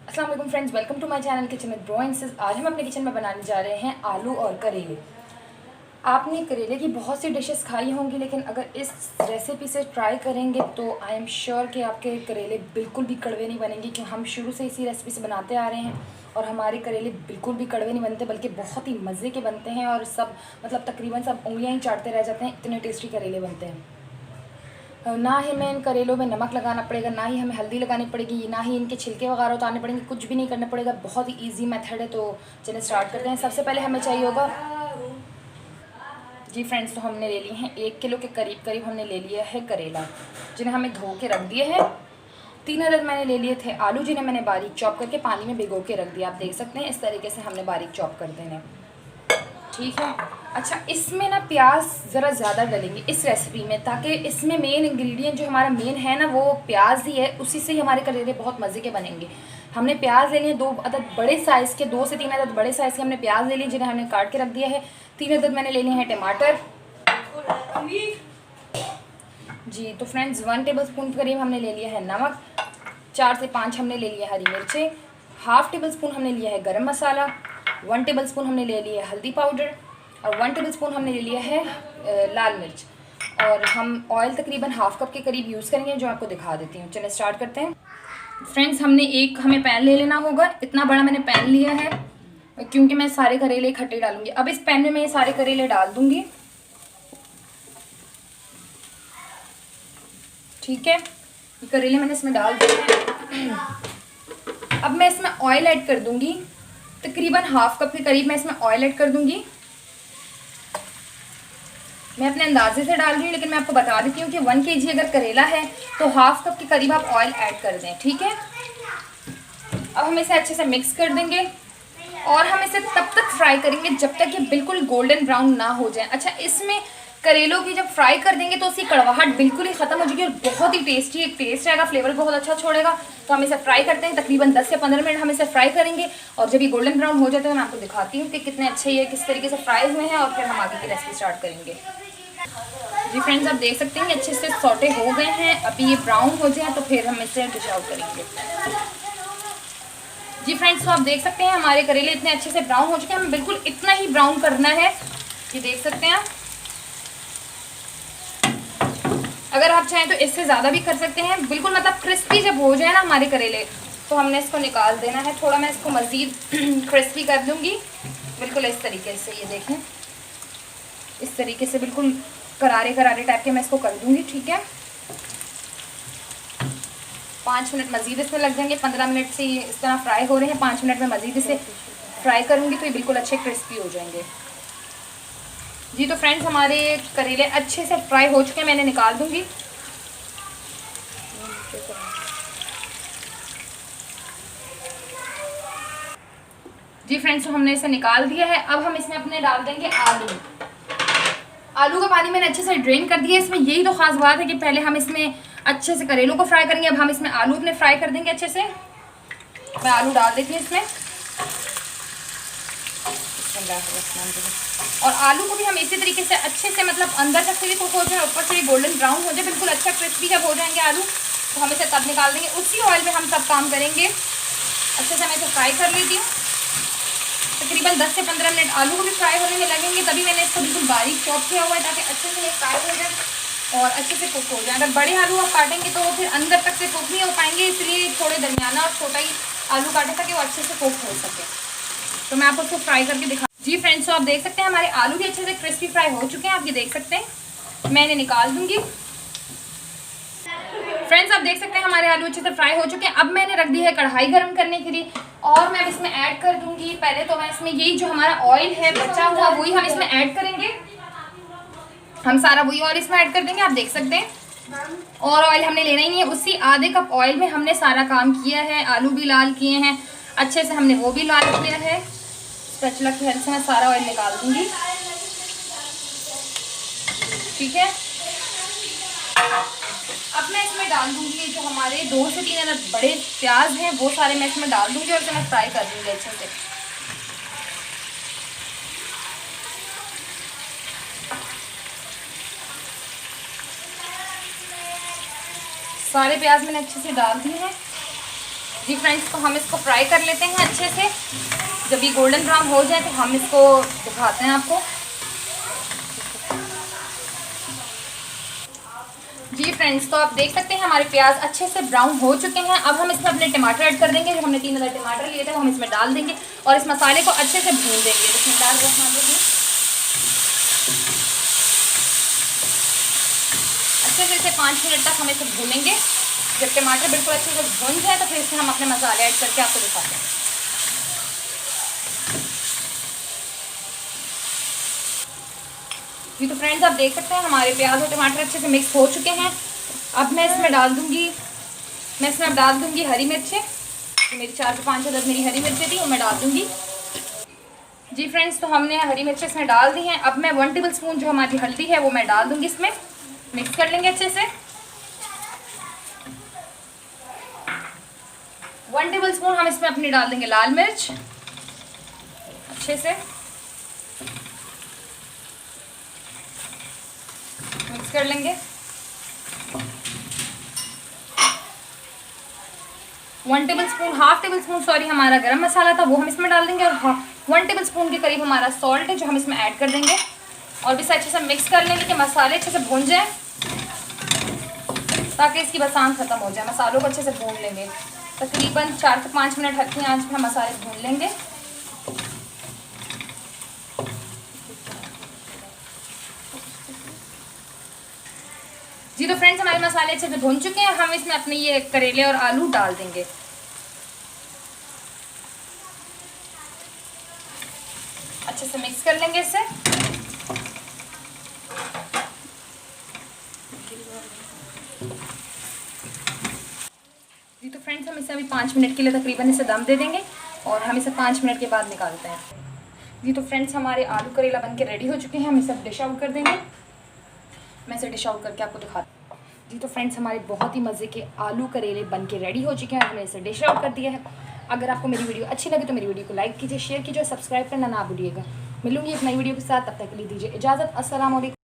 अस्सलाम वालेकुम friends, welcome to my channel kitchen with bro and sis. आज हम अपने किचन में बनाने जा रहे हैं आलू और करेले। आपने करेले की बहुत सी डिशेस खाई होंगी, लेकिन अगर इस रेसिपी से ट्राई करेंगे तो आई एम श्योर कि आपके करेले बिल्कुल भी कड़वे नहीं बनेंगे, कि हम शुरू से इसी रेसिपी से बनाते आ रहे हैं और हमारे करेले बिल्कुल भी कड़वे नहीं बनते, बल्कि बहुत ही मज़े के बनते हैं और सब तकरीबन सब उंगलियाँ ही चाटते रह जाते हैं, इतने टेस्टी करेले बनते हैं। ना ही हमें इन करेलों में नमक लगाना पड़ेगा, ना ही हमें हल्दी लगानी पड़ेगी, ना ही इनके छिलके वगैरह उतारने पड़ेंगे, कुछ भी नहीं करना पड़ेगा। बहुत ही इजी मेथड है। तो चलिए स्टार्ट करते हैं। सबसे पहले हमें चाहिए होगा जी फ्रेंड्स, तो हमने ले लिए हैं 1 किलो के करीब हमने ले लिया है करेला, जिन्हें हमें धो के रख दिए हैं। 3 अदद मैंने ले लिए थे आलू, जिन्हें मैंने बारीक चॉप करके पानी में भिगो के रख दिया। आप देख सकते हैं इस तरीके से हमने बारीक चॉप कर देने, ठीक है। अच्छा, इसमें ना प्याज ज़रा ज़्यादा डलेंगे इस रेसिपी में, ताकि इसमें मेन इंग्रेडिएंट जो हमारा मेन है ना वो प्याज ही है, उसी से ही हमारे करेले बहुत मज़े के बनेंगे। हमने प्याज ले लिए 2 अदद बड़े साइज़ के, 2 से 3 अदद बड़े साइज़ के हमने प्याज ले लिए, जिन्हें हमने काट के रख दिया है। 3 अदद मैंने ले लिए हैं टमाटर जी। तो फ्रेंड्स 1 टेबलस्पून करीब हमने ले लिया है नमक, 4 से 5 हमने ले लिया हरी मिर्चें, हाफ़ टेबल स्पून हमने लिया है गरम मसाला, 1 टेबलस्पून हमने ले लिया है हल्दी पाउडर और 1 टेबलस्पून हमने ले लिया है लाल मिर्च। और हम ऑयल तकरीबन हाफ़ कप के करीब यूज़ करेंगे, जो आपको दिखा देती हूँ। चलिए स्टार्ट करते हैं। फ्रेंड्स हमें पैन ले लेना होगा। इतना बड़ा मैंने पैन लिया है, क्योंकि मैं सारे करेले इकट्ठे डालूंगी। अब इस पैन में मैं ये सारे करेले डाल दूंगी, ठीक है। ये करेले मैंने इसमें डाल दिए। अब मैं इसमें ऑयल ऐड कर दूंगी, तकरीबन हाफ़ कप के करीब मैं इसमें ऑयल ऐड कर दूंगी। मैं अपने अंदाजे से डाल रही हूँ, लेकिन मैं आपको बता देती हूँ कि 1 kg अगर करेला है तो हाफ़ कप के करीब आप ऑयल ऐड कर दें, ठीक है। अब हम इसे अच्छे से मिक्स कर देंगे और हम इसे तब तक फ्राई करेंगे जब तक ये बिल्कुल गोल्डन ब्राउन ना हो जाए। अच्छा, इसमें करेलों की जब फ्राई कर देंगे तो उसकी कड़वाहट बिल्कुल ही ख़त्म हो जाएगी और बहुत ही टेस्टी एक टेस्ट आएगा, फ्लेवर बहुत अच्छा छोड़ेगा। तो हम इसे फ्राई करते हैं, तकरीबन 10 से 15 मिनट हम इसे फ्राई करेंगे। और जब ये गोल्डन ब्राउन हो जाता है मैं आपको दिखाती हूँ कि कितने अच्छे ये किस तरीके से फ्राई हुए हैं, और फिर हम आगे की रेसिपी स्टार्ट करेंगे। जी फ्रेंड्स, आप देख सकते हैं अच्छे से सौटे हो गए हैं। अभी ये ब्राउन हो जाए तो फिर हम इसे डिश आउट करेंगे। जी फ्रेंड्स, तो आप देख सकते हैं हमारे करेले इतने अच्छे से ब्राउन हो चुके हैं। हमें बिल्कुल इतना ही ब्राउन करना है, ये देख सकते हैं आप। अगर आप चाहें तो इससे ज़्यादा भी कर सकते हैं। बिल्कुल क्रिस्पी जब हो जाए ना हमारे करेले, तो हमने इसको निकाल देना है। थोड़ा मैं इसको मज़ीद क्रिस्पी कर दूंगी, बिल्कुल इस तरीके से। ये देखें, इस तरीके से बिल्कुल करारे करारे टाइप के मैं इसको कर दूंगी, ठीक है। 5 मिनट मज़ीद इसमें लग जाएंगे। 15 मिनट से ये इस तरह फ्राई हो रहे हैं, 5 मिनट में मज़ीद इसे फ्राई करूँगी तो ये बिल्कुल अच्छे क्रिस्पी हो जाएंगे। जी तो फ्रेंड्स, हमारे करेले अच्छे से फ्राई हो चुके हैं, मैंने निकाल दूँगी। जी फ्रेंड्स, तो हमने इसे निकाल दिया है। अब हम इसमें अपने डाल देंगे आलू का पानी मैंने अच्छे से ड्रेन कर दिया। इसमें यही तो ख़ास बात है कि पहले हम इसमें अच्छे से करेलों को फ्राई करेंगे, अब हम इसमें आलू अपने फ्राई कर देंगे अच्छे से। मैं आलू डाल देती हूँ इसमें, और आलू को भी हम इसी तरीके से अच्छे से अंदर तक से भी कुक हो जाए, ऊपर से भी गोल्डन ब्राउन हो जाए, बिल्कुल अच्छा क्रिस्पी जब हो जाएंगे आलू, तो हम इसे तब निकाल देंगे। उसी ऑयल में हम सब काम करेंगे। अच्छे से मैं इसे फ्राई कर लेती हूँ। तकरीबन 10 से 15 मिनट आलू को भी फ्राई होने में लगेंगे, तभी मैंने इसको बिल्कुल बारीक चॉप किया हुआ है, ताकि अच्छे से ये फ्राई हो जाए और अच्छे से कुक हो जाए। अगर बड़े आलू आप काटेंगे तो वो फिर अंदर तक से कुक नहीं हो पाएंगे, इसलिए थोड़े दरमियाना और छोटा ही आलू काटें ताकि वो अच्छे से कुक हो सके। तो मैं आपको उसको फ्राई करके दिखा। जी फ्रेंड्स, तो आप देख सकते हैं हमारे आलू भी अच्छे से क्रिस्पी फ्राई हो चुके हैं। आप ये देख सकते हैं, मैं इन्हें निकाल दूंगी। फ्रेंड्स, आप देख सकते हैं हमारे आलू अच्छे से फ्राई हो चुके हैं। अब मैंने रख दी है कढ़ाई गर्म करने के लिए, और मैं इसमें ऐड कर दूंगी। पहले तो मैं इसमें यही जो हमारा ऑयल है बचा हुआ, वही हम इसमें ऐड करेंगे। हम सारा वही ऑयल इसमें ऐड कर देंगे, आप देख सकते हैं। और ऑयल हमने लेना ही नहीं है, उसी आधे कप ऑयल में हमने सारा काम किया है। आलू भी लाल किए हैं अच्छे से, हमने वो भी लाल किया है। स्पैचुला की हेल्प से मैं सारा ऑयल निकाल दूंगी, ठीक है। अब मैं इसमें डाल दूंगी जो हमारे 2 से 3 अदद बड़े प्याज हैं, वो सारे मैं इसमें डाल दूंगी और इसे मैं फ्राई कर दूंगी अच्छे से। सारे प्याज मैंने अच्छे से डाल दिए हैं। जी फ्रेंड्स, तो हम इसको फ्राई कर लेते हैं अच्छे से। जब ये गोल्डन ब्राउन हो जाए तो हम इसको दिखाते हैं आपको। जी फ्रेंड्स, तो आप देख सकते हैं हमारे प्याज अच्छे से ब्राउन हो चुके हैं। अब हम इसमें अपने टमाटर ऐड कर देंगे। जो हमने 3 अदर टमाटर लिए थे वो हम इसमें डाल देंगे और इस मसाले को अच्छे से भून देंगे। अच्छे से इसे 5 मिनट तक हम इसे भूनेंगे। जब टमाटर बिल्कुल अच्छे से भून जाए तो फिर इसमें हम अपने मसाले ऐड करके आपको दिखाते हैं। जी तो फ्रेंड्स, आप देख सकते हैं हमारे प्याज और टमाटर अच्छे से मिक्स हो चुके हैं। अब मैं इसमें डाल दूंगी हरी मिर्चें। मेरी 4 से 5 अदद मेरी हरी मिर्चें थी वो मैं डाल दूंगी। जी फ्रेंड्स, तो हमने हरी मिर्चें इसमें डाल दी हैं। अब मैं 1 टेबल स्पून जो हमारी हल्दी है वो मैं डाल दूंगी इसमें। मिक्स कर लेंगे अच्छे से। 1 टेबल स्पून हम इसमें अपनी डाल देंगे लाल मिर्च अच्छे से मिक्स कर लेंगे। 1 table spoon, half table spoon sorry, हमारा गरम मसाला था वो हम इसमें डाल देंगे। और 1 टेबल स्पून के करीब हमारा सॉल्ट है जो हम इसमें ऐड कर देंगे। और इसे अच्छे से मिक्स कर लेंगे कि मसाले अच्छे से भून जाए, ताकि इसकी बसान ख़त्म हो जाए। मसालों को अच्छे से भून लेंगे, तकरीबन 4 से 5 मिनट हल्की आंच पे हम मसाले भून लेंगे। जी तो फ्रेंड्स, हमारे मसाले अच्छे से भून चुके हैं। हम इसमें अपने ये करेले और आलू डाल देंगे। अच्छे से मिक्स कर लेंगे इसे। जी तो फ्रेंड्स, हम इसे अभी 5 मिनट के लिए तकरीबन इसे दम दे देंगे और हम इसे 5 मिनट के बाद निकालते हैं। जी तो फ्रेंड्स, हमारे आलू करेला बनके रेडी हो चुके हैं। हम इसे डिश आउट कर देंगे। मैं इसे डिश आउट करके आपको दिखाती हूँ। जी तो फ्रेंड्स, हमारे बहुत ही मज़े के आलू करेले बनके रेडी हो चुके हैं। हमने इसे डिश आउट कर दिया है। अगर आपको मेरी वीडियो अच्छी लगे तो मेरी वीडियो को लाइक कीजिए, शेयर कीजिए, सब्सक्राइब करना ना भूलिएगा। मिलूंगी एक नई वीडियो के साथ, तब तक के लिए दीजिए इजाज़त। अस्सलाम वालेकुम।